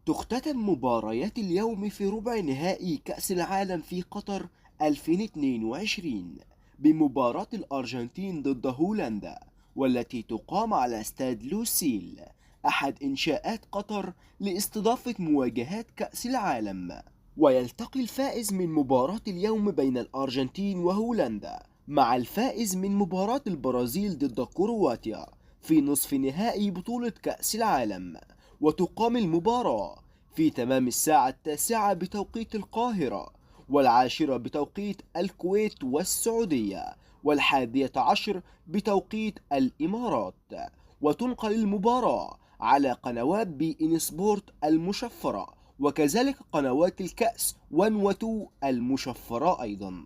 تختتم مباريات اليوم في ربع نهائي كأس العالم في قطر 2022 بمباراة الأرجنتين ضد هولندا، والتي تقام على استاد لوسيل، أحد إنشاءات قطر لاستضافة مواجهات كأس العالم. ويلتقي الفائز من مباراة اليوم بين الأرجنتين وهولندا مع الفائز من مباراة البرازيل ضد كرواتيا في نصف نهائي بطولة كأس العالم. وتقام المباراة في تمام الساعة 9 بتوقيت القاهرة، والعاشرة بتوقيت الكويت والسعودية، والحادية عشر بتوقيت الإمارات. وتنقل المباراة على قنوات بي إن سبورت المشفرة، وكذلك قنوات الكأس 1 و 2 المشفرة أيضا.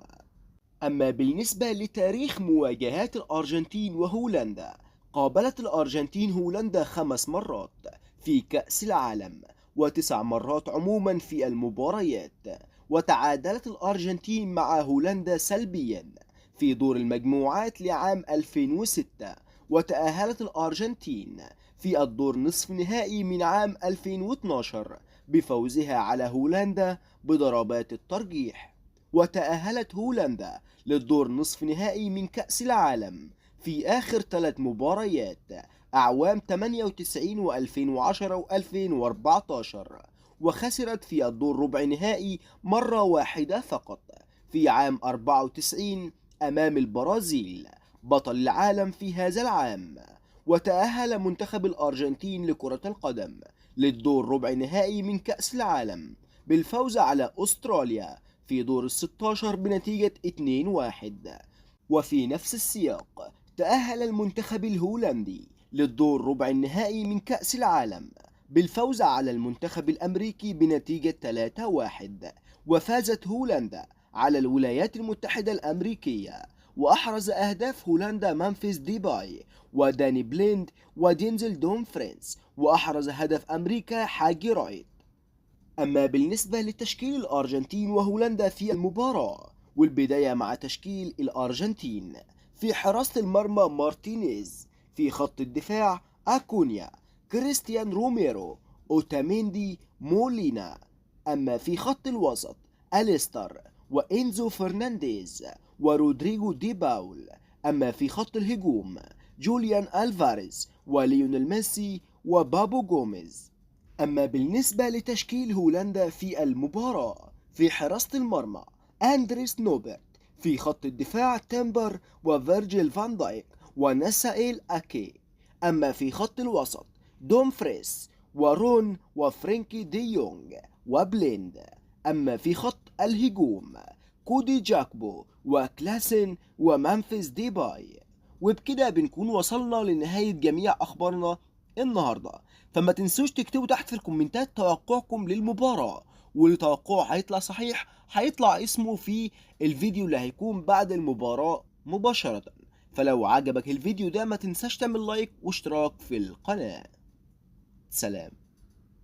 أما بالنسبة لتاريخ مواجهات الأرجنتين وهولندا، قابلت الأرجنتين هولندا 5 مرات في كأس العالم، و9 مرات عموما في المباريات. وتعادلت الأرجنتين مع هولندا سلبيا في دور المجموعات لعام 2006، وتأهلت الأرجنتين في الدور نصف نهائي من عام 2012 بفوزها على هولندا بضربات الترجيح. وتأهلت هولندا للدور نصف نهائي من كأس العالم في آخر 3 مباريات أعوام 98 و2010 و2014، وخسرت في الدور ربع نهائي مرة واحدة فقط في عام 94 أمام البرازيل بطل العالم في هذا العام. وتأهل منتخب الأرجنتين لكرة القدم للدور ربع نهائي من كأس العالم بالفوز على أستراليا في دور ال16 بنتيجة 2-1. وفي نفس السياق تأهل المنتخب الهولندي للدور ربع النهائي من كأس العالم بالفوز على المنتخب الأمريكي بنتيجة 3-1. وفازت هولندا على الولايات المتحدة الأمريكية، وأحرز أهداف هولندا ممفيس ديباي وداني بليند ودينزل دومفرينس، وأحرز هدف أمريكا حاجي رايت. أما بالنسبة لتشكيل الأرجنتين وهولندا في المباراة، والبداية مع تشكيل الأرجنتين: في حراسة المرمى مارتينيز، في خط الدفاع أكونيا، كريستيان روميرو، أوتاميندي، مولينا. أما في خط الوسط أليستر وإنزو فرنانديز ورودريجو دي باول. أما في خط الهجوم جوليان ألفاريز وليونيل ميسي وبابو جوميز. أما بالنسبة لتشكيل هولندا في المباراة: في حراسة المرمى أندريس نوبرت، في خط الدفاع تيمبر وفيرجيل فان دايك ونسائيل أكي. أما في خط الوسط دومفريس ورون وفرينكي دي يونغ وبليند. أما في خط الهجوم كودي جاكبو وكلاسن وممفيس ديباي. وبكده بنكون وصلنا لنهاية جميع أخبارنا النهاردة. فما تنسوش تكتبوا تحت في الكومنتات توقعكم للمباراة، واللي توقعه هيطلع صحيح هيطلع اسمه في الفيديو اللي هيكون بعد المباراة مباشرة. فلو عجبك الفيديو ده ما تنساش تعمل لايك واشتراك في القناة. سلام.